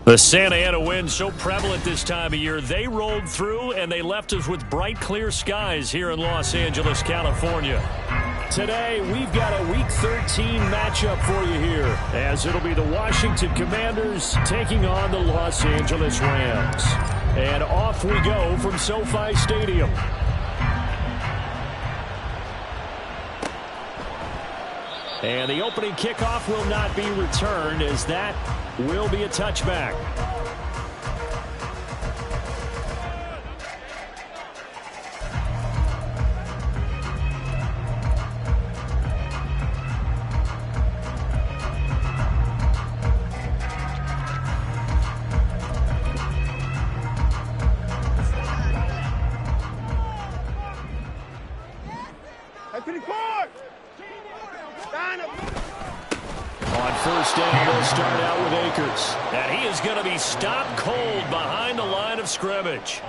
The Santa Ana wind so prevalent this time of year, they rolled through and they left us with bright, clear skies here in Los Angeles, California. Today, we've got a Week 13 matchup for you here, as it'll be the Washington Commanders taking on the Los Angeles Rams. And off we go from SoFi Stadium. And the opening kickoff will not be returned, as that will be a touchback. On first down, they'll start out with Akers. And he is going to be stopped cold behind the line of scrimmage.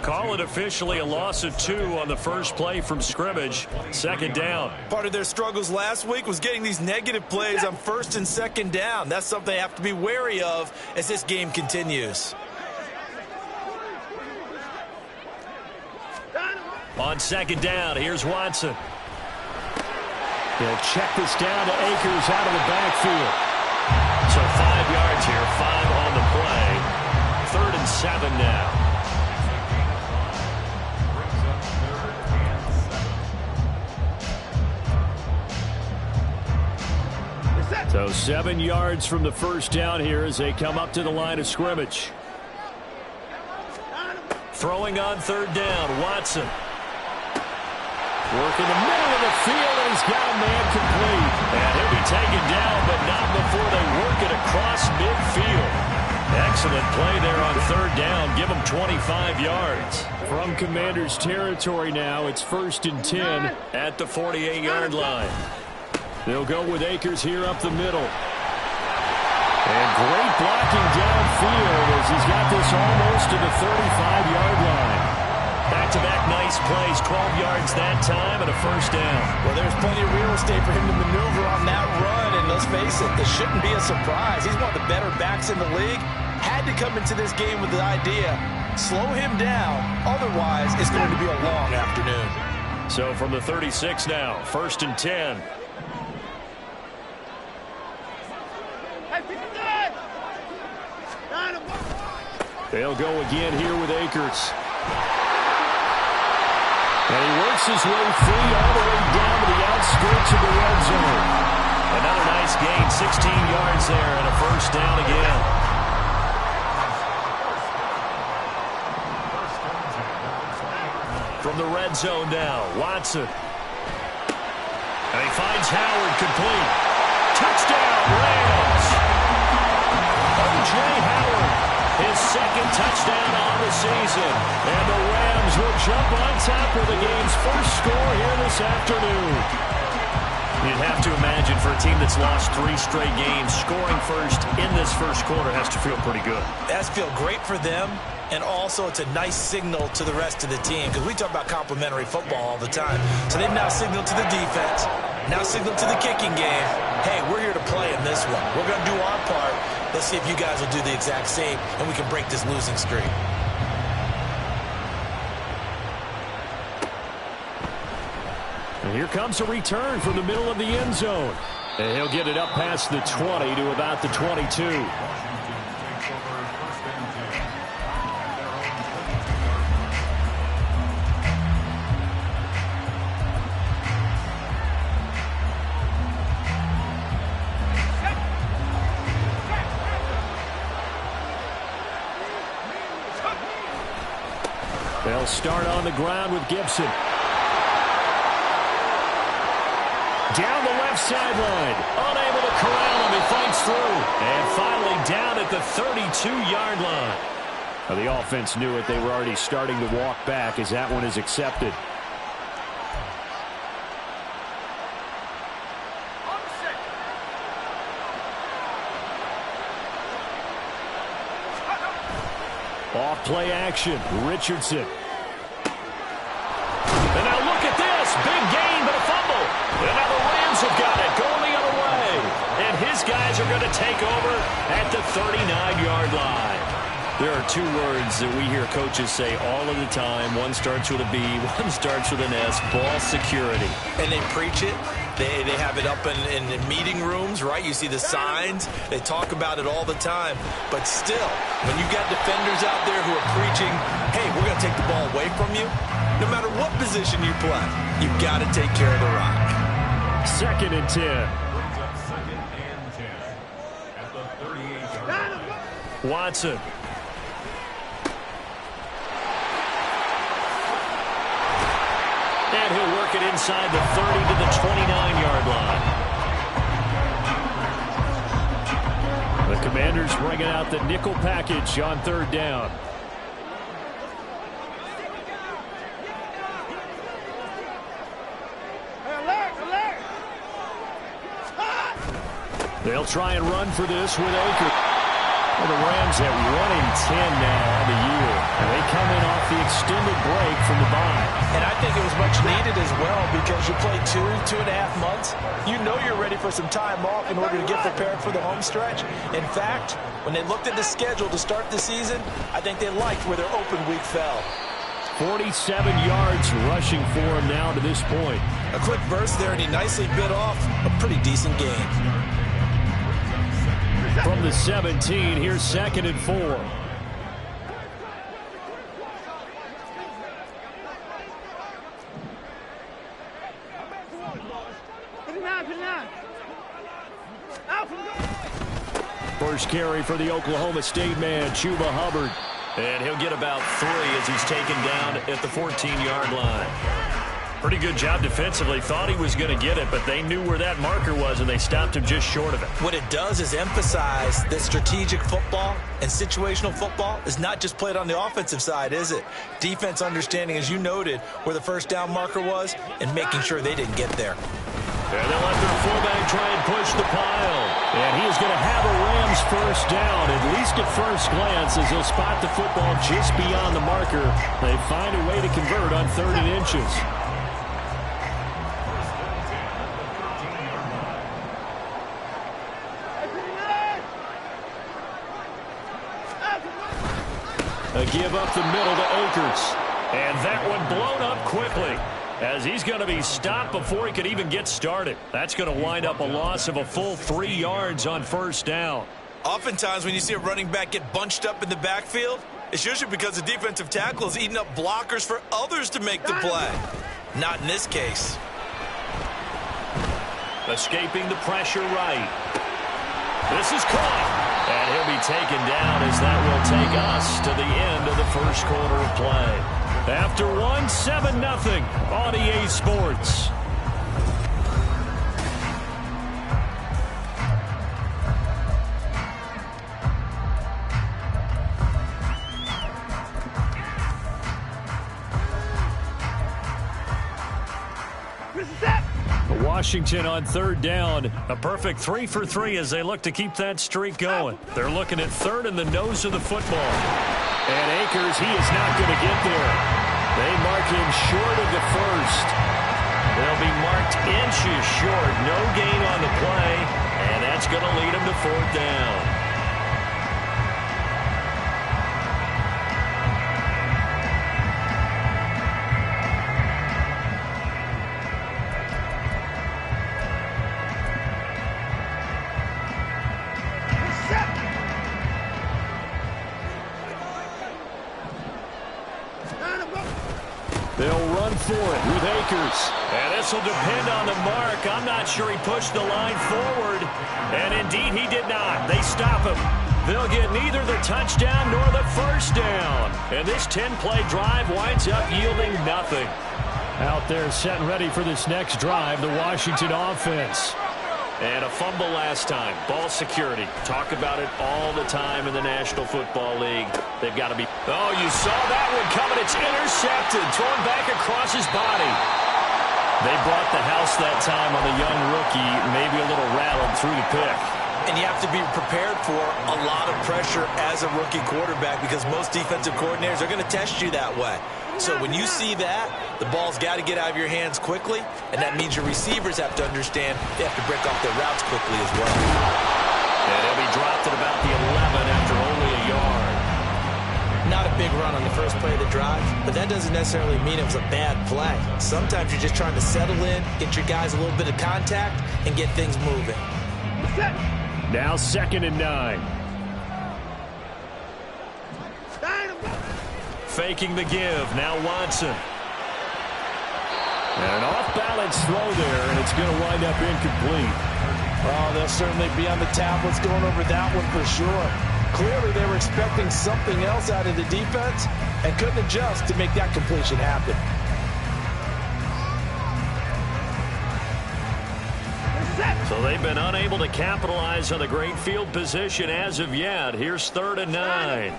Call it officially a loss of 2 on the first play from scrimmage. Second down. Part of their struggles last week was getting these negative plays on first and second down. That's something they have to be wary of as this game continues. On second down, here's Watson. He'll check this down to Akers out of the backfield. So 5 yards here, 5 on the play. 3rd and 7 now. So 7 yards from the first down here as they come up to the line of scrimmage. Throwing on 3rd down, Watson. Work in the middle of the field, and he's got a man complete. And he'll be taken down, but not before they work it across midfield. Excellent play there on 3rd down. Give them 25 yards. From Commanders territory now, it's 1st and 10 at the 48-yard line. They'll go with Akers here up the middle. And great blocking downfield as he's got this almost to the 35-yard line. Back-to-back nice plays, 12 yards that time and a first down. Well, there's plenty of real estate for him to maneuver on that run, and let's face it, this shouldn't be a surprise. He's one of the better backs in the league. Had to come into this game with the idea, slow him down, otherwise it's going to be a long afternoon. So from the 36 now, 1st and 10. They'll go again here with Akers. And he works his way free all the way down to the outskirts of the red zone. Another nice gain, 16 yards there and a first down again. From the red zone now, Watson. And he finds Howard complete. Touchdown, Rams! O.J. Howard, his 2nd touchdown on the season. And the Rams will jump on top of the game's first score here this afternoon. You'd have to imagine for a team that's lost 3 straight games, scoring first in this first quarter has to feel pretty good. That's feel great for them, and also it's a nice signal to the rest of the team, because we talk about complimentary football all the time. So they've now signaled to the defense, now signaled to the kicking game, hey, we're here to play in this one. We're going to do our part. Let's see if you guys will do the exact same, and we can break this losing streak. And here comes a return from the middle of the end zone. And he'll get it up past the 20 to about the 22. They'll start on the ground with Gibson. Down the left sideline. Unable to corral him. He fights through. And finally down at the 32-yard line. Now, the offense knew it. They were already starting to walk back as that one is accepted. Off play action. Richardson. And now look at this. Big gain, but a fumble. And now the Rams have got it. Going the other way. And his these guys are going to take over at the 39-yard line. There are two words that we hear coaches say all of the time. One starts with a B, one starts with an S, ball security. And they preach it. They have it up in meeting rooms, right? You see the signs. They talk about it all the time. But still, when you got defenders out there who are preaching, hey, we're going to take the ball away from you, no matter what position you play, you've got to take care of the rock. 2nd and 10. Watson. And he'll work it inside the 30 to the 29-yard line. The Commanders bringing out the nickel package on 3rd down. They'll try and run for this with Akers. Well, the Rams at 1-10 now on the year. And they come in off the extended break from the bye. And I think it was much needed as well because you play 2.5 months. You know you're ready for some time off in order to get prepared for the home stretch. In fact, when they looked at the schedule to start the season, I think they liked where their open week fell. 47 yards rushing for him now to this point. A quick burst there, and he nicely bit off a pretty decent game. From the 17, here's 2nd and 4. First carry for the Oklahoma State man, Chuba Hubbard. And he'll get about 3 as he's taken down at the 14-yard line. Pretty good job defensively. Thought he was going to get it, but they knew where that marker was, and they stopped him just short of it. What it does is emphasize that strategic football and situational football is not just played on the offensive side, is it? Defense understanding, as you noted, where the first down marker was and making sure they didn't get there. And they'll let their fullback try and push the pile. And he is going to have a Rams first down, at least at first glance, as they'll spot the football just beyond the marker. They find a way to convert on 3rd and inches. A give up the middle to Akers. And that one blown up quickly, as he's going to be stopped before he could even get started. That's going to wind up a loss of a full 3 yards on first down. Oftentimes when you see a running back get bunched up in the backfield, it's usually because the defensive tackle is eating up blockers for others to make the play. Not in this case. Escaping the pressure right. This is caught. And he'll be taken down as that will take us to the end of the first quarter of play. After 7-0 on EA Sports. Washington on 3rd down. A perfect 3 for 3 as they look to keep that streak going. They're looking at 3rd in the nose of the football. And Akers, he is not going to get there. They mark him short of the first. They'll be marked inches short. No gain on the play. And that's going to lead him to 4th down. They'll run for it with Akers. And this will depend on the mark. I'm not sure he pushed the line forward. And indeed, he did not. They stop him. They'll get neither the touchdown nor the first down. And this 10-play drive winds up yielding nothing. Out there set and ready for this next drive, the Washington offense. And a fumble last time. Ball security. Talk about it all the time in the National Football League. They've got to be... Oh, you saw that one coming. It's intercepted. Thrown back across his body. They brought the house that time on the young rookie. Maybe a little rattled through the pick. And you have to be prepared for a lot of pressure as a rookie quarterback because most defensive coordinators are going to test you that way. So when you see that, the ball's got to get out of your hands quickly, and that means your receivers have to understand they have to break off their routes quickly as well. And he'll be dropped at about the 11 after only a yard. Not a big run on the first play of the drive, but that doesn't necessarily mean it was a bad play. Sometimes you're just trying to settle in, get your guys a little bit of contact, and get things moving. Now 2nd and 9. Faking the give. Now Watson. And an off-balance throw there, and it's going to wind up incomplete. Oh, they'll certainly be on the tablets going over that one for sure. Clearly, they were expecting something else out of the defense and couldn't adjust to make that completion happen. So they've been unable to capitalize on the great field position as of yet. Here's 3rd and 9.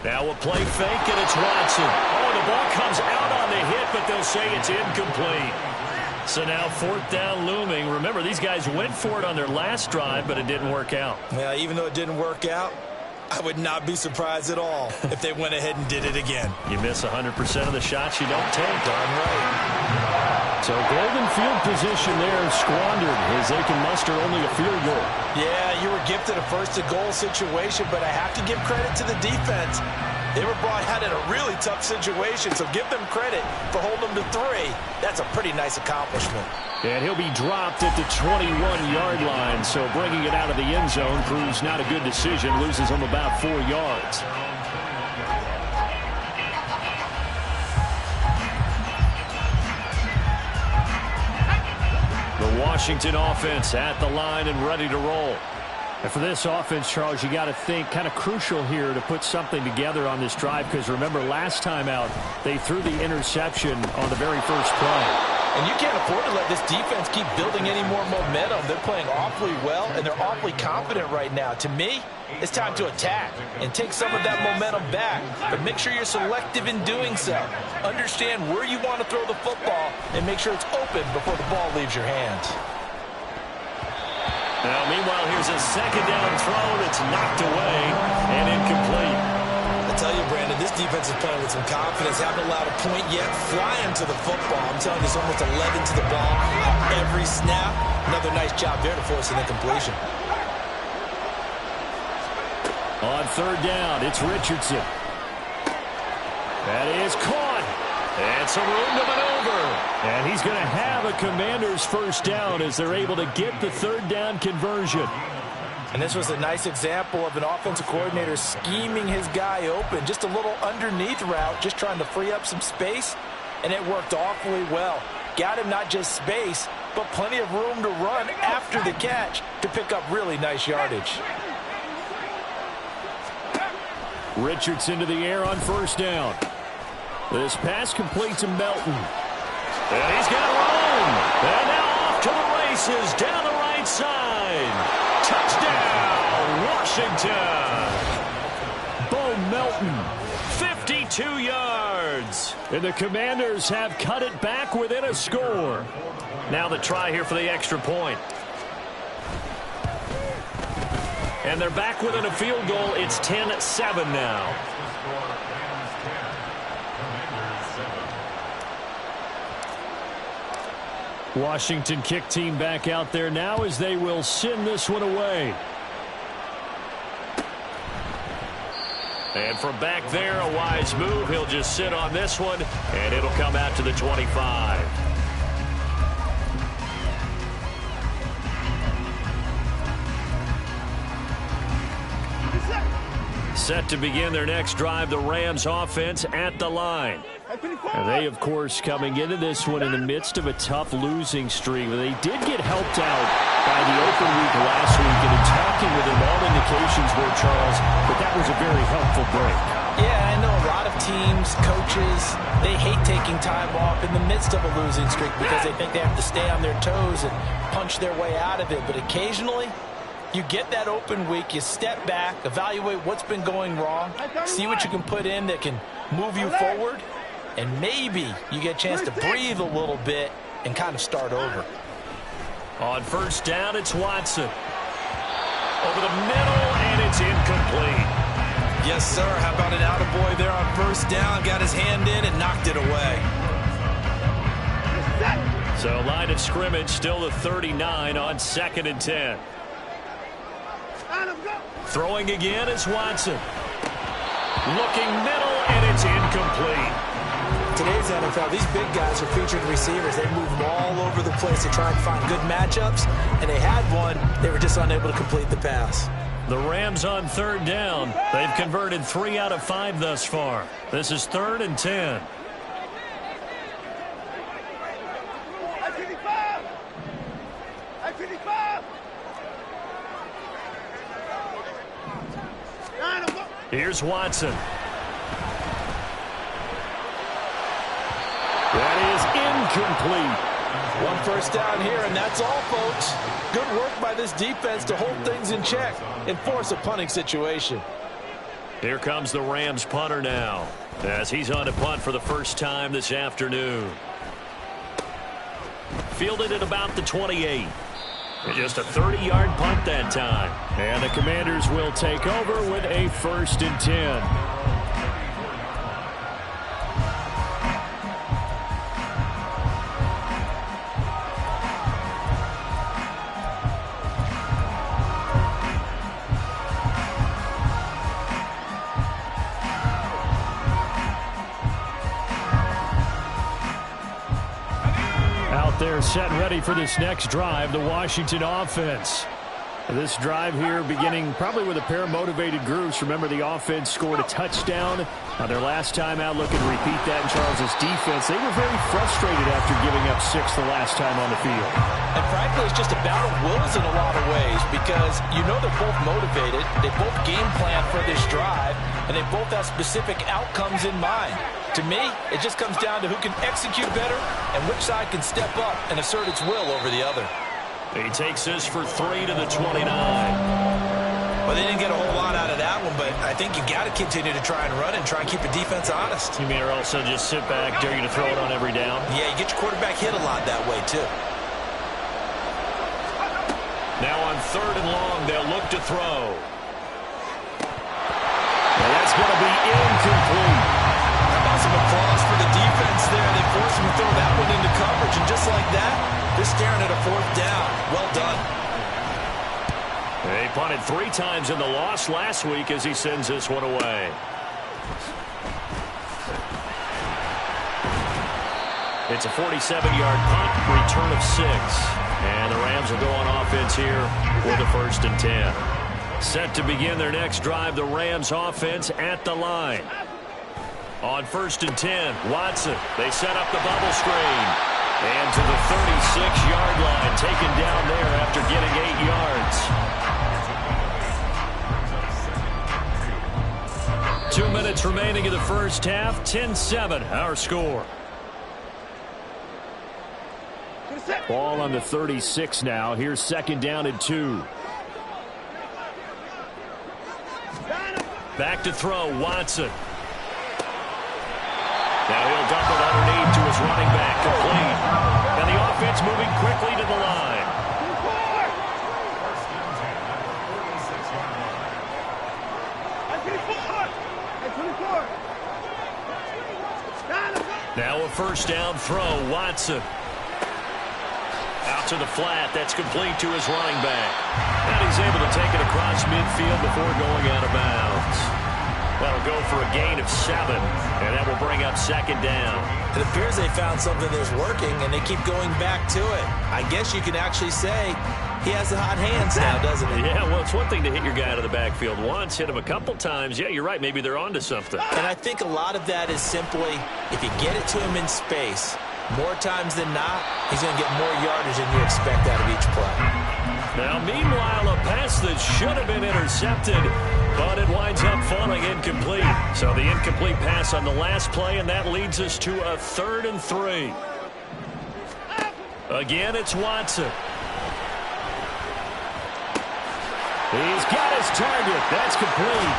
Now a play fake, and it's Watson. Oh, the ball comes out on the hit, but they'll say it's incomplete. So now 4th down looming. Remember, these guys went for it on their last drive, but it didn't work out. Yeah, even though it didn't work out, I would not be surprised at all if they went ahead and did it again. You miss 100% of the shots you don't take. Darn right. So golden field position there squandered as they can muster only a field goal. Yeah, you were gifted a first-to-goal situation, but I have to give credit to the defense. They were brought out in a really tough situation, so give them credit for holding them to 3. That's a pretty nice accomplishment. And he'll be dropped at the 21-yard line, so bringing it out of the end zone proves not a good decision, loses him about 4 yards. The Washington offense at the line and ready to roll. And for this offense, Charles, you got to think kind of crucial here to put something together on this drive, because remember last time out they threw the interception on the very first play. And you can't afford to let this defense keep building any more momentum. They're playing awfully well, and they're awfully confident right now. To me, it's time to attack and take some of that momentum back. But make sure you're selective in doing so. Understand where you want to throw the football and make sure it's open before the ball leaves your hands. Now, meanwhile, here's a 2nd down throw that's knocked away and incomplete. I tell you, Brandon, this defense is playing with some confidence. Haven't allowed a point yet. Flying to the football. I'm telling you, it's almost 11 to the ball every snap. Another nice job there to force an incompletion. On 3rd down, it's Richardson. That is caught. And some room to maneuver. And he's going to have a Commander's 1st down as they're able to get the 3rd down conversion. And this was a nice example of an offensive coordinator scheming his guy open. Just a little underneath route, just trying to free up some space. And it worked awfully well. Got him not just space, but plenty of room to run after the catch to pick up really nice yardage. Richardson to the air on 1st down. This pass complete to Melton. And he's got room. And now off to the races down the right side. Touchdown, Washington. Bo Melton, 52 yards. And the Commanders have cut it back within a score. Now the try here for the extra point. And they're back within a field goal. It's 10-7 now. Washington kick team back out there now as they will send this one away. And from back there, a wise move. He'll just sit on this one, and it'll come out to the 25. Set to begin their next drive, the Rams offense at the line. And they, of course, coming into this one in the midst of a tough losing streak. They did get helped out by the open week last week, and in talking with them, all indications were, Charles, that that was a very helpful break. Yeah, I know a lot of teams, coaches, they hate taking time off in the midst of a losing streak because they think they have to stay on their toes and punch their way out of it. But occasionally, you get that open week, you step back, evaluate what's been going wrong, see what you can put in that can move you forward, and maybe you get a chance to breathe a little bit and kind of start over. On 1st down, it's Watson. Over the middle, and it's incomplete. Yes, sir. How about an attaboy there on 1st down? Got his hand in and knocked it away. So line of scrimmage still the 39 on 2nd and 10. Throwing again is Watson. Looking middle, and it's incomplete. Today's NFL, these big guys are featured receivers. They move them all over the place to try and find good matchups, and they had one. They were just unable to complete the pass. The Rams on third down. They've converted 3 out of 5 thus far. This is 3rd and 10. Here's Watson. That is incomplete. 1 first down here, and that's all, folks. Good work by this defense to hold things in check and force a punting situation. Here comes the Rams punter now, as he's on to punt for the first time this afternoon. Fielded at about the 28. Just a 30-yard punt that time. And the Commanders will take over with a 1st and 10. They're set and ready for this next drive, the Washington offense. This drive here beginning probably with a pair of motivated groups. Remember, the offense scored a touchdown on their last time out. Looking to repeat that in Charles's defense. They were very frustrated after giving up 6 the last time on the field. And frankly, it's just a battle of wills in a lot of ways because you know they're both motivated. They both game plan for this drive, and they both have specific outcomes in mind. To me, it just comes down to who can execute better and which side can step up and assert its will over the other. He takes this for 3 to the 29. Well, they didn't get a whole lot out of that one, but I think you got to continue to try and run and try and keep the defense honest. You mean also just sit back, dare you to throw it on every down? Yeah, you get your quarterback hit a lot that way, too. Now on 3rd and long, they'll look to throw. And that's going to be incomplete. Some applause for the defense there. They forced him to throw that one into coverage, and just like that, they're staring at a 4th down. Well done. They punted 3 times in the loss last week as he sends this one away. It's a 47-yard punt, return of 6. And the Rams will go on offense here with a 1st and 10. Set to begin their next drive, the Rams offense at the line. On 1st and 10, Watson. They set up the bubble screen. And to the 36-yard line, taken down there after getting 8 yards. 2 minutes remaining in the first half. 10-7, our score. Ball on the 36 now. Here's 2nd down and 2. Back to throw, Watson. Now he'll dump it underneath to his running back, complete. And the offense moving quickly to the line. Now a 1st down throw, Watson. Out to the flat, that's complete to his running back. And he's able to take it across midfield before going out of bounds. That'll go for a gain of 7, and that will bring up 2nd down. It appears they found something that's working, and they keep going back to it. I guess you can actually say he has the hot hands now, doesn't he? Yeah, well, it's one thing to hit your guy out of the backfield once, hit him a couple times. Yeah, you're right. Maybe they're onto something. And I think a lot of that is simply if you get it to him in space, more times than not, he's going to get more yardage than you expect out of each play. Now, meanwhile, a pass that should have been intercepted, but it winds up falling incomplete. So the incomplete pass on the last play, and that leads us to a 3rd and 3. Again, it's Watson. He's got his target. That's complete.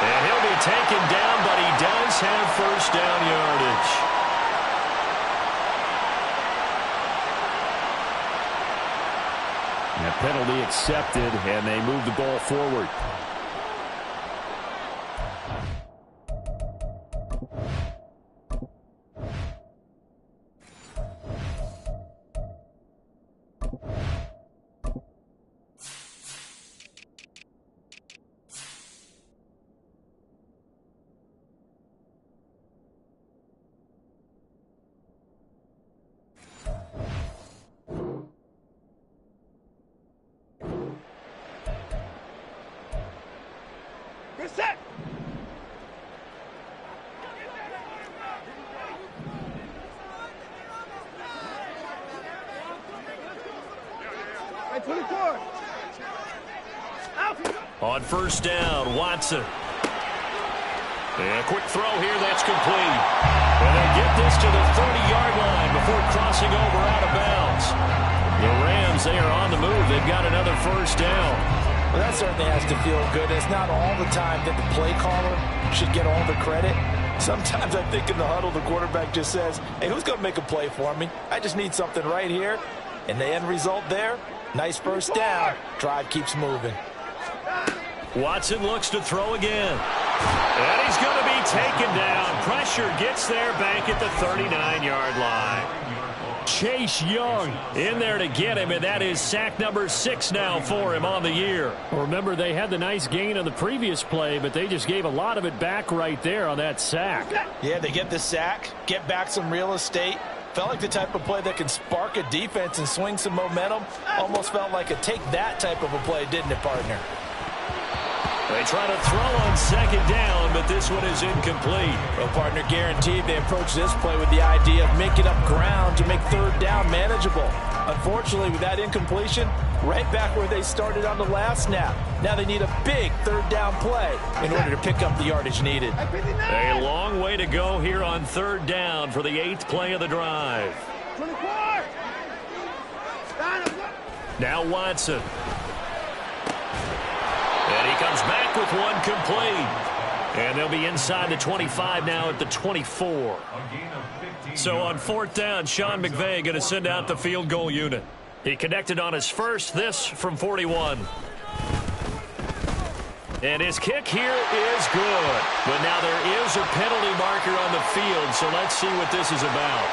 And he'll be taken down, but he does have 1st down yardage. A penalty accepted, and they move the ball forward. On first down, Watson. And a quick throw here, that's complete. And they get this to the 30-yard line before crossing over out of bounds. The Rams, they are on the move. They've got another first down. Well, that certainly has to feel good. It's not all the time that the play caller should get all the credit. Sometimes I think in the huddle, the quarterback just says, hey, who's going to make a play for me? I just need something right here. And the end result there, nice first down. Drive keeps moving. Watson looks to throw again. And he's going to be taken down. Pressure gets there back at the 39-yard line. Chase Young in there to get him, and that is sack number 6 now for him on the year. Remember, they had the nice gain on the previous play, but they just gave a lot of it back right there on that sack. Yeah, they get the sack, get back some real estate. Felt like the type of play that can spark a defense and swing some momentum. Almost felt like a take that type of a play, didn't it, partner? They try to throw on second down, but this one is incomplete. Well, partner, guaranteed they approach this play with the idea of making up ground to make third down manageable. Unfortunately, with that incompletion, right back where they started on the last snap. Now they need a big third down play in order to pick up the yardage needed. A long way to go here on third down for the 8th play of the drive. Now Watson. And he comes back with one complete. And they'll be inside the 25 now at the 24. So on fourth down, Sean McVay going to send out the field goal unit. He connected on his first, this from 41. And his kick here is good. But now there is a penalty marker on the field, so let's see what this is about.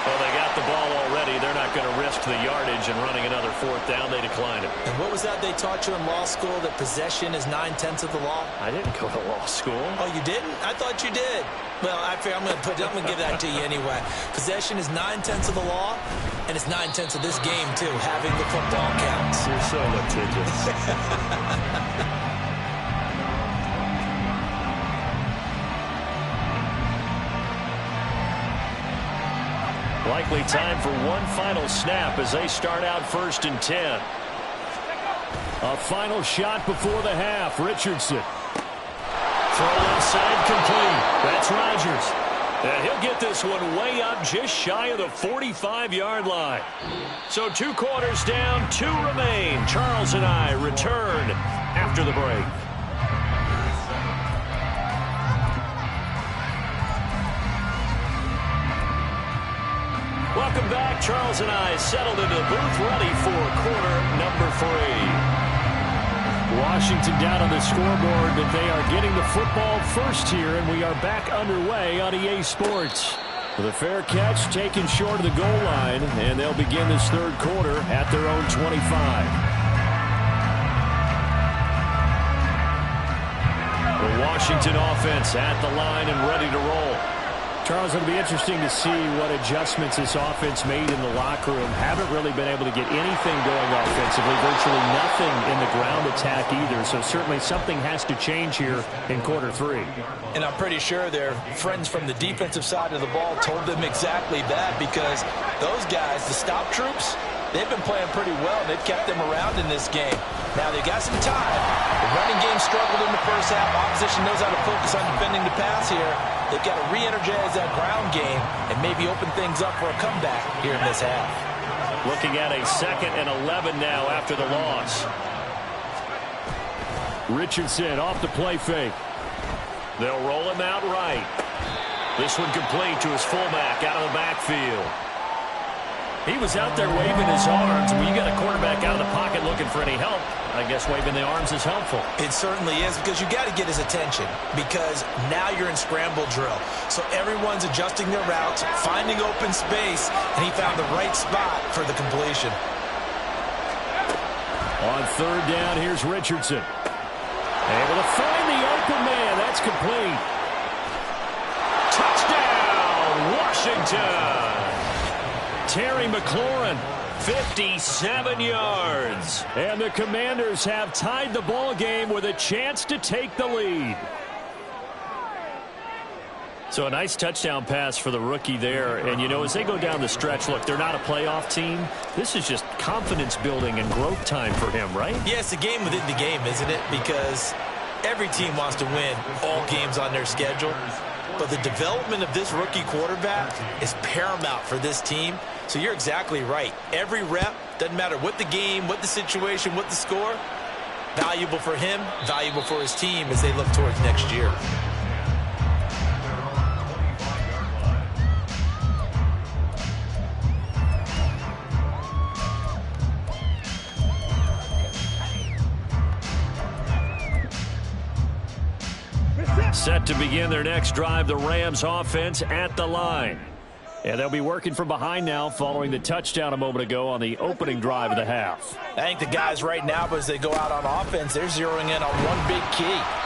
Well, they got the ball already. They're not going to risk the yardage and running another fourth down. They decline it. And what was that they taught you in law school, that possession is 9/10 of the law? I didn't go to law school. Oh, you didn't? I thought you did. Well, I'm going to give that to you anyway. Possession is 9/10 of the law, and it's 9/10 of this game, too, having the football counts. You're so litigious. Likely time for one final snap as they start out 1st and 10. A final shot before the half. Richardson. Throw inside, complete. That's Rodgers. And he'll get this one way up just shy of the 45-yard line. So 2 quarters down, 2 remain. Charles and I return after the break. Welcome back. Charles and I settled into the booth, ready for quarter number 3. Washington down on the scoreboard, but they are getting the football first here, and we are back underway on EA Sports. The fair catch taken short of the goal line, and they'll begin this third quarter at their own 25. The Washington offense at the line and ready to roll. Charles, it'll be interesting to see what adjustments this offense made in the locker room. Haven't really been able to get anything going offensively. Virtually nothing in the ground attack either. So certainly something has to change here in quarter 3. And I'm pretty sure their friends from the defensive side of the ball told them exactly that, because those guys, the stop troops, they've been playing pretty well. They've kept them around in this game. Now they got some time. The running game struggled in the first half. Opposition knows how to focus on defending the pass here. They've got to re-energize that ground game and maybe open things up for a comeback here in this half. Looking at a 2nd and 11 now after the loss. Richardson off the play fake. They'll roll him out right. This one complete to his fullback out of the backfield. He was out there waving his arms. When you got a quarterback out of the pocket looking for any help, I guess waving the arms is helpful. It certainly is, because you got to get his attention, because now you're in scramble drill. So everyone's adjusting their routes, finding open space, and he found the right spot for the completion. On third down, here's Richardson. Able to find the open man. That's complete. Touchdown, Washington. Terry McLaurin 57 yards. And the Commanders have tied the ball game with a chance to take the lead. So a nice touchdown pass for the rookie there. And, you know, as they go down the stretch, look, they're not a playoff team. This is just confidence building and growth time for him, right? Yeah, it's a game within the game, isn't it? Because every team wants to win all games on their schedule. But the development of this rookie quarterback is paramount for this team. So you're exactly right. Every rep, doesn't matter what the game, what the situation, what the score, valuable for him, valuable for his team as they look towards next year. Set to begin their next drive, the Rams offense at the line. And they'll be working from behind now following the touchdown a moment ago on the opening drive of the half. I think the guys right now, as they go out on offense, they're zeroing in on one big key.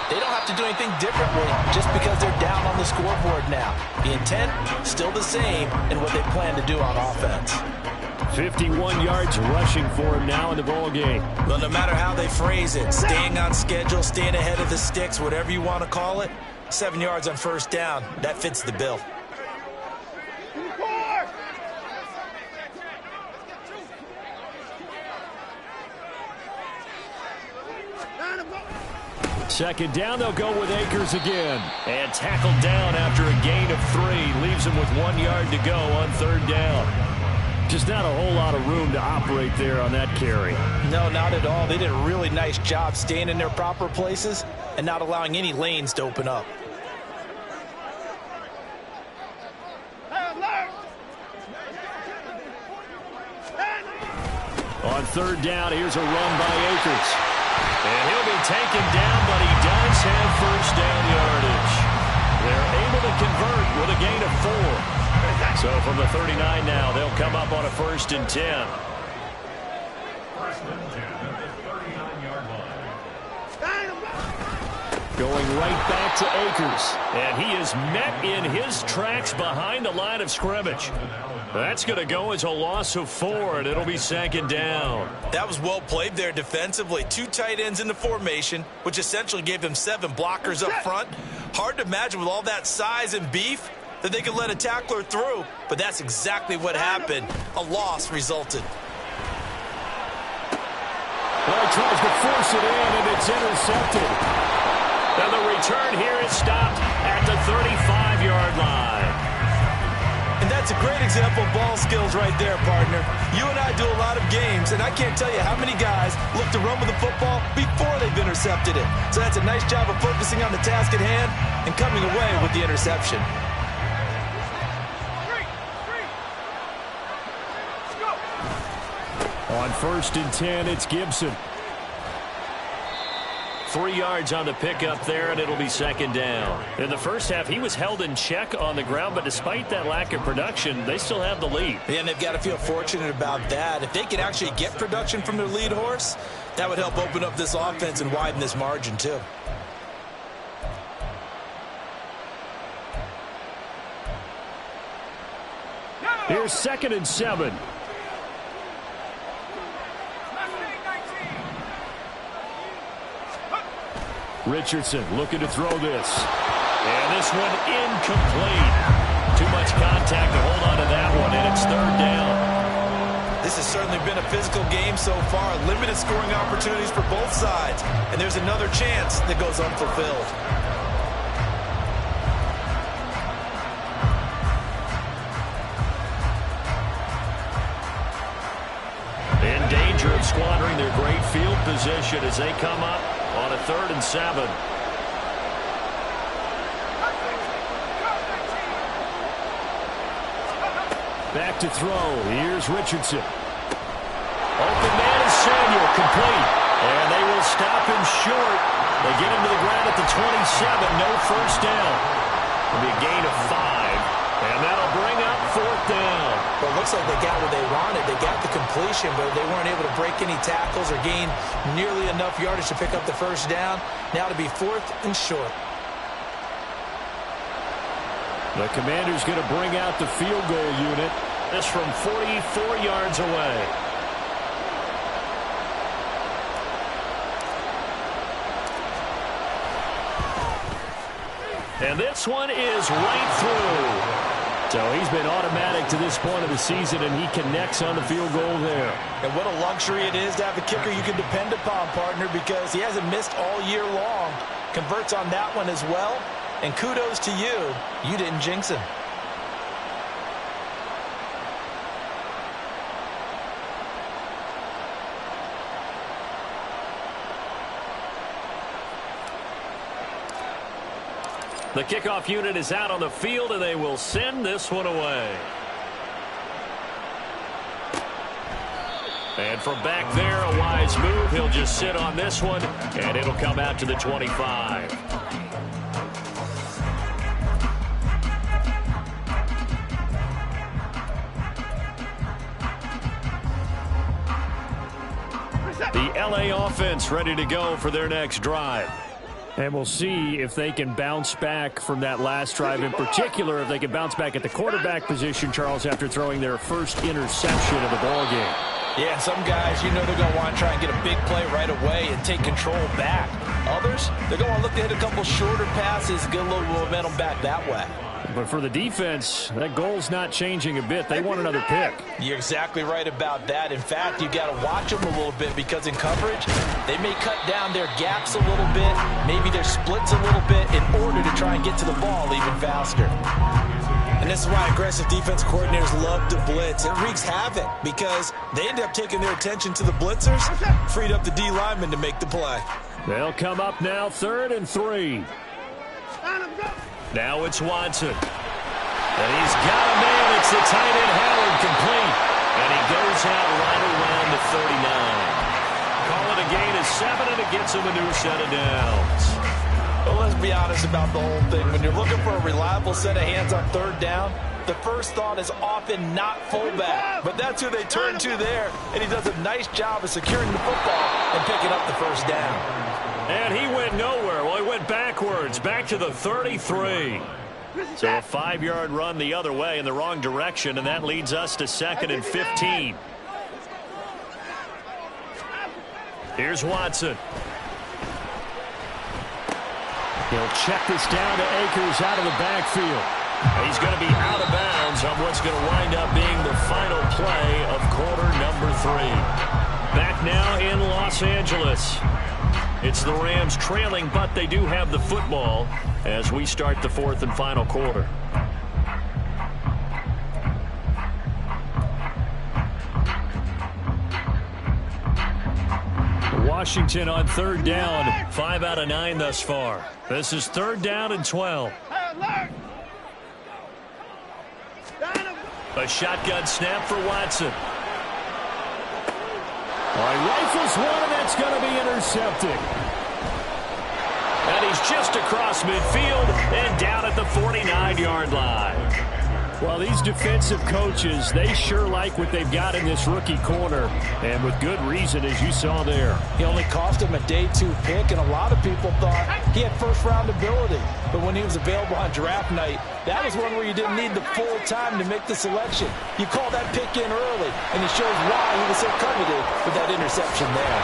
They don't have to do anything differently just because they're down on the scoreboard now. The intent, still the same in what they plan to do on offense. 51 yards rushing for him now in the ball game. Well, no matter how they phrase it, staying on schedule, staying ahead of the sticks, whatever you want to call it, 7 yards on first down, that fits the bill. Second down, they'll go with Akers again. And tackled down after a gain of 3. Leaves him with 1 yard to go on third down. Just not a whole lot of room to operate there on that carry. No, not at all. They did a really nice job staying in their proper places and not allowing any lanes to open up. On third down, here's a run by Akers. And he'll be taken down, but he does have first down yardage. They're able to convert with a gain of 4. So from the 39 now, they'll come up on a 1st and 10. Going right back to Akers. And he is met in his tracks behind the line of scrimmage. That's going to go as a loss of 4, and it'll be second down. That was well played there defensively. 2 tight ends in the formation, which essentially gave them 7 blockers up front. Hard to imagine with all that size and beef that they could let a tackler through, but that's exactly what happened. A loss resulted. Well, he tries to force it in, and it's intercepted. And the return here is stopped at the 35-yard line. And that's a great example of ball skills right there, partner. You and I do a lot of games, and I can't tell you how many guys look to run with the football before they've intercepted it. So that's a nice job of focusing on the task at hand and coming away with the interception. On 1st and 10, it's Gibson. 3 yards on the pickup there, and it'll be second down. In the first half, he was held in check on the ground, but despite that lack of production, they still have the lead. Yeah, and they've got to feel fortunate about that. If they could actually get production from their lead horse, that would help open up this offense and widen this margin, too. Here's 2nd and 7. Richardson looking to throw this. And this one incomplete. Too much contact to hold on to that one, and it's third down. This has certainly been a physical game so far. Limited scoring opportunities for both sides. And there's another chance that goes unfulfilled. In danger of squandering their great field position as they come up on a 3rd and 7. Back to throw. Here's Richardson. Open man is Samuel, complete. And they will stop him short. They get him to the ground at the 27. No first down. It'll be a gain of 5. And that'll bring up 4th down. Well, it looks like they got what they wanted. They got the completion, but they weren't able to break any tackles or gain nearly enough yardage to pick up the first down. Now to be 4th and short. The Commanders going to bring out the field goal unit. This from 44 yards away. And this one is right through. So he's been automatic to this point of the season, and he connects on the field goal there. And what a luxury it is to have a kicker you can depend upon, partner, because he hasn't missed all year long. Converts on that one as well. And kudos to you. You didn't jinx him. The kickoff unit is out on the field, and they will send this one away. And from back there, a wise move. He'll just sit on this one, and it'll come out to the 25. The LA offense ready to go for their next drive. And we'll see if they can bounce back from that last drive, in particular, if they can bounce back at the quarterback position, Charles, after throwing their first interception of the ballgame. Yeah, some guys, you know they're going to want to try and get a big play right away and take control back. Others, they're going to look to hit a couple shorter passes, get a little momentum back that way. But for the defense, that goal's not changing a bit. They want another pick. You're exactly right about that. In fact, you got to watch them a little bit because in coverage, they may cut down their gaps a little bit, maybe their splits a little bit in order to try and get to the ball even faster. And this is why aggressive defense coordinators love to blitz. It wreaks havoc because they end up taking their attention to the blitzers, freed up the D lineman to make the play. They'll come up now, 3rd and 3. Now it's Watson. And he's got a man. It's the tight end, Howard, complete. And he goes out right around the 39. Call it a gain of 7, and it gets him a new set of downs. Well, let's be honest about the whole thing. When you're looking for a reliable set of hands on 3rd down, the first thought is often not fullback. But that's who they turn to there. And he does a nice job of securing the football and picking up the first down. And he went nowhere. Well, he went backwards, back to the 33. So a 5-yard run the other way in the wrong direction, and that leads us to 2nd and 15. Here's Watson. He'll check this down to Akers out of the backfield. He's going to be out of bounds on what's going to wind up being the final play of quarter number 3. Back now in Los Angeles. It's the Rams trailing, but they do have the football as we start the 4th and final quarter. Washington on 3rd down, 5 out of 9 thus far. This is 3rd down and 12. A shotgun snap for Watson. All right, rifles one, and that's going to be intercepted. And he's just across midfield and down at the 49-yard line. Well, these defensive coaches, they sure like what they've got in this rookie corner, and with good reason, as you saw there. He only cost him a day 2 pick, and a lot of people thought he had first-round ability. But when he was available on draft night, that was one where you didn't need the full time to make the selection. You call that pick in early, and it shows why he was so coveted with that interception there.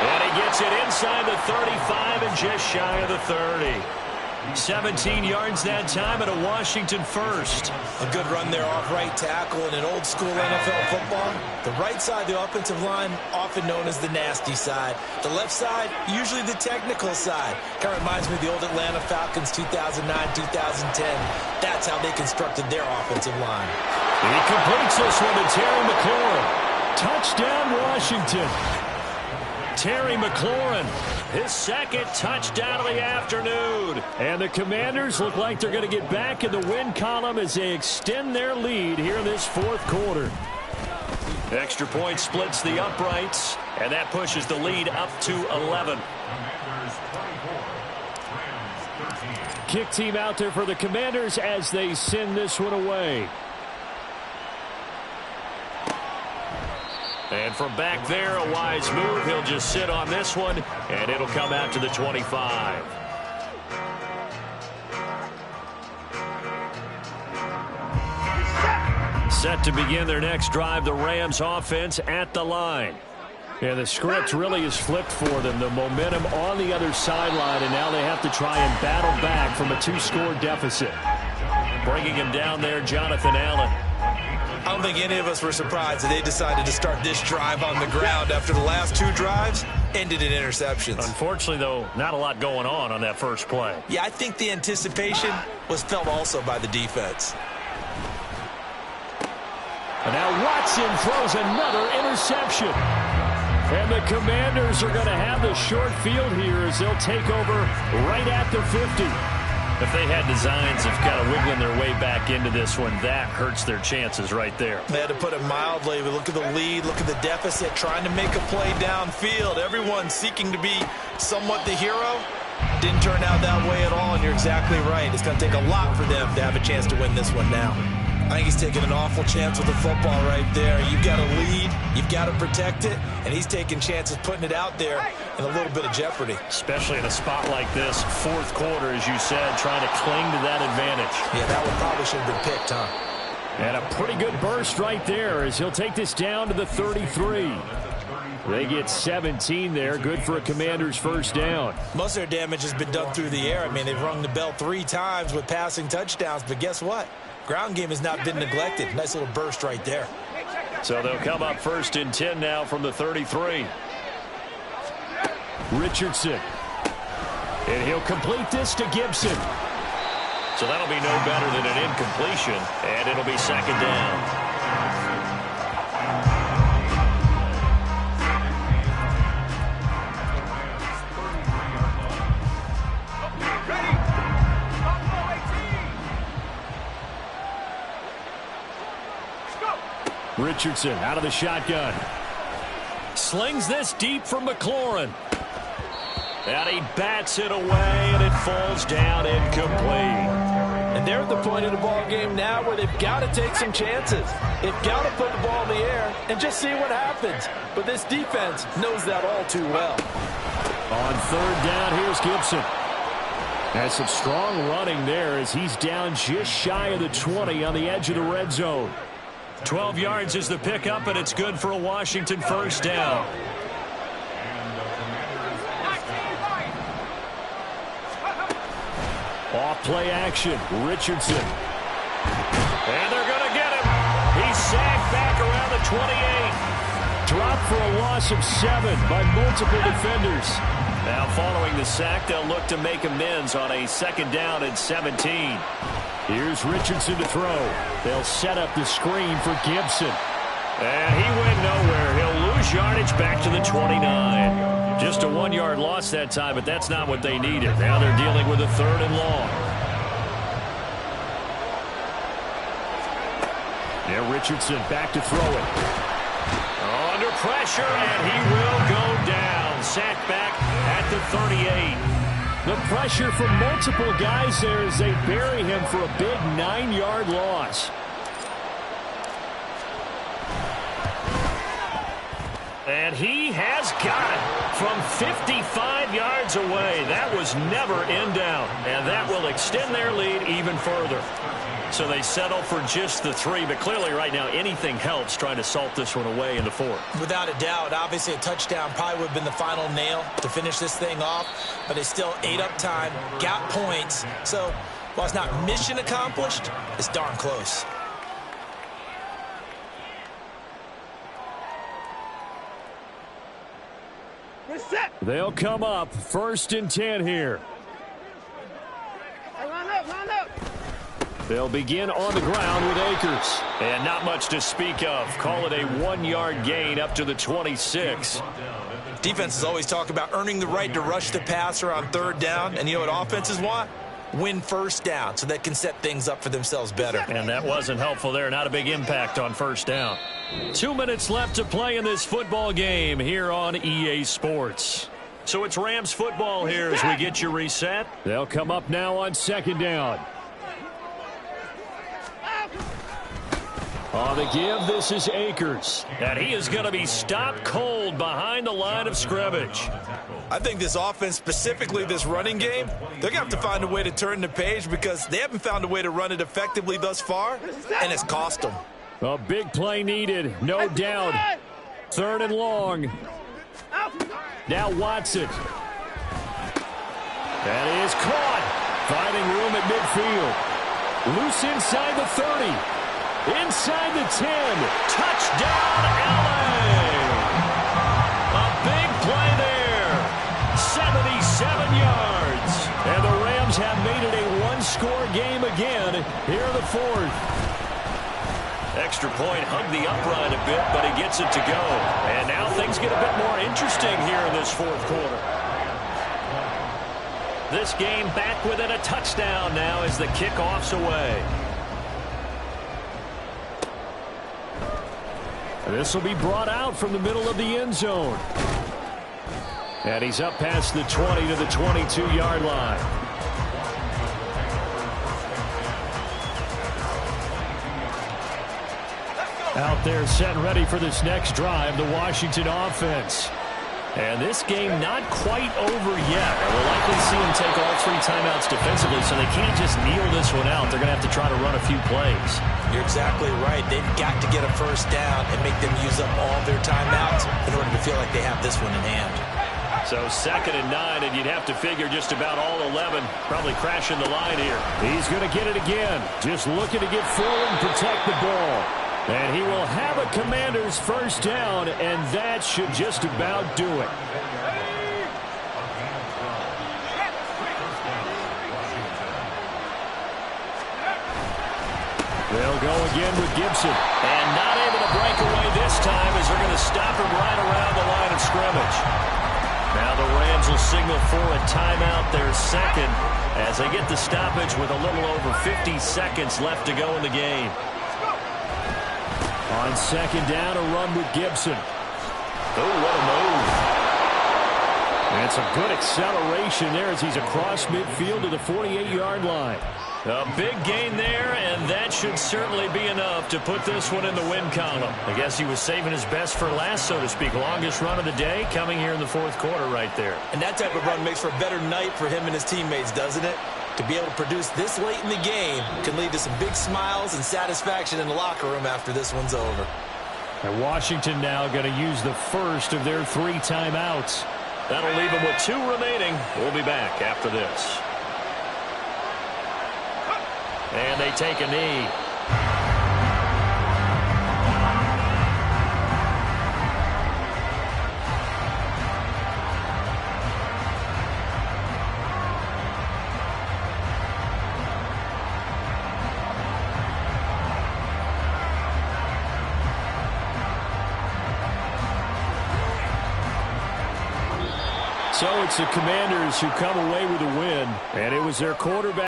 And he gets it inside the 35 and just shy of the 30. 17 yards that time and a Washington first. A good run there off right tackle in an old-school NFL football. The right side of the offensive line, often known as the nasty side. The left side, usually the technical side. Kind of reminds me of the old Atlanta Falcons 2009-2010. That's how they constructed their offensive line. He completes this one to Terry McLaurin. Touchdown, Washington. Terry McLaurin, his 2nd touchdown of the afternoon. And the Commanders look like they're going to get back in the win column as they extend their lead here in this 4th quarter. Extra point splits the uprights, and that pushes the lead up to 11. Kick team out there for the Commanders as they send this one away. And from back there, a wise move. He'll just sit on this one, and it'll come out to the 25. Set to begin their next drive, the Rams offense at the line. And the script really is flipped for them. The momentum on the other sideline, and now they have to try and battle back from a two-score deficit. Bringing him down there, Jonathan Allen. I don't think any of us were surprised that they decided to start this drive on the ground after the last two drives ended in interceptions. Unfortunately, though, not a lot going on that first play. Yeah, I think the anticipation was felt also by the defense. And now Watson throws another interception. And the Commanders are going to have the short field here as they'll take over right at the 50. If they had designs of kind of wiggling their way back into this one, that hurts their chances right there. They had to put it mildly, but look at the lead, look at the deficit, trying to make a play downfield. Everyone seeking to be somewhat the hero. Didn't turn out that way at all, and you're exactly right. It's going to take a lot for them to have a chance to win this one now. I think he's taking an awful chance with the football right there. You've got to lead, you've got to protect it, and he's taking chances putting it out there in a little bit of jeopardy. Especially in a spot like this, fourth quarter, as you said, trying to cling to that advantage. Yeah, that one probably should have been picked, huh? And a pretty good burst right there as he'll take this down to the 33. They get 17 there, good for a Commander's first down. Most of their damage has been done through the air. I mean, they've rung the bell 3 times with passing touchdowns, but guess what? Ground game has not been neglected. Nice little burst right there. So they'll come up first and 10 now from the 33. Richardson. And he'll complete this to Gibson. So that'll be no better than an incompletion, and it'll be second down. Richardson out of the shotgun. Slings this deep from McLaurin. And he bats it away, and it falls down incomplete. And they're at the point of the ball game now where they've got to take some chances. They've got to put the ball in the air and just see what happens. But this defense knows that all too well. On third down, here's Gibson. Has some strong running there as he's down just shy of the 20 on the edge of the red zone. 12 yards is the pickup, and it's good for a Washington first down. Off play action, Richardson. And they're going to get him. He's sacked back around the 28. Dropped for a loss of 7 by multiple defenders. Now following the sack, they'll look to make amends on a second down and 17. Here's Richardson to throw. They'll set up the screen for Gibson. And he went nowhere. He'll lose yardage back to the 29. Just a 1-yard loss that time, but that's not what they needed. Now they're dealing with a third and long. Yeah, Richardson back to throw it. Under pressure, and he will go down. Sacked back at the 38. The pressure from multiple guys there as they bury him for a big 9-yard loss. And he has got it from 55 yards away. That was never in down, and that will extend their lead even further. So they settle for just the 3, but clearly right now anything helps trying to salt this one away in the 4th. Without a doubt, obviously a touchdown probably would have been the final nail to finish this thing off, but they still ate up time, got points. So while it's not mission accomplished, it's darn close. They'll come up first and 10 here. Line up. They'll begin on the ground with Akers. And not much to speak of. Call it a 1-yard gain up to the 26. Defenses always talk about earning the right to rush the passer on third down. And you know what offenses want? Win first down so they can set things up for themselves better. And that wasn't helpful there. Not a big impact on first down. 2 minutes left to play in this football game here on EA Sports. So it's Rams football here as we get you reset. They'll come up now on second down. On the give, this is Akers. And he is going to be stopped cold behind the line of scrimmage. I think this offense, specifically this running game, they're going to have to find a way to turn the page because they haven't found a way to run it effectively thus far, and it's cost them. A big play needed, no doubt. 3rd and long. Now Watson. That is caught. Finding room at midfield. Loose inside the 30. Inside the 10. Touchdown, LA. A big play there. 77 yards. And the Rams have made it a one-score game again here in the 4th. Extra point hugged the upright a bit, but he gets it to go. And now things get a bit more interesting here in this 4th quarter. This game back within a touchdown now as the kickoff's away. This will be brought out from the middle of the end zone. And he's up past the 20 to the 22-yard line. Out there set and ready for this next drive, the Washington offense. And this game not quite over yet. We'll likely see them take all 3 timeouts defensively, so they can't just kneel this one out. They're going to have to try to run a few plays. You're exactly right. They've got to get a first down and make them use up all their timeouts in order to feel like they have this one in hand. So 2nd and 9, and you'd have to figure just about all 11 probably crashing the line here. He's going to get it again. Just looking to get forward and protect the ball. And he will have a Commander's first down, and that should just about do it. They'll go again with Gibson. And not able to break away this time as they're going to stop him right around the line of scrimmage. Now the Rams will signal for a timeout, their 2nd, as they get the stoppage with a little over 50 seconds left to go in the game. On 2nd down, a run with Gibson. Oh, what a move. And some good acceleration there as he's across midfield to the 48-yard line. A big gain there, and that should certainly be enough to put this one in the win column. I guess he was saving his best for last, so to speak. Longest run of the day coming here in the 4th quarter right there. And that type of run makes for a better night for him and his teammates, doesn't it? To be able to produce this late in the game can lead to some big smiles and satisfaction in the locker room after this one's over. And Washington now going to use the first of their 3 timeouts. That'll leave them with 2 remaining. We'll be back after this. And they take a knee. So it's the Commanders who come away with a win, and it was their quarterback.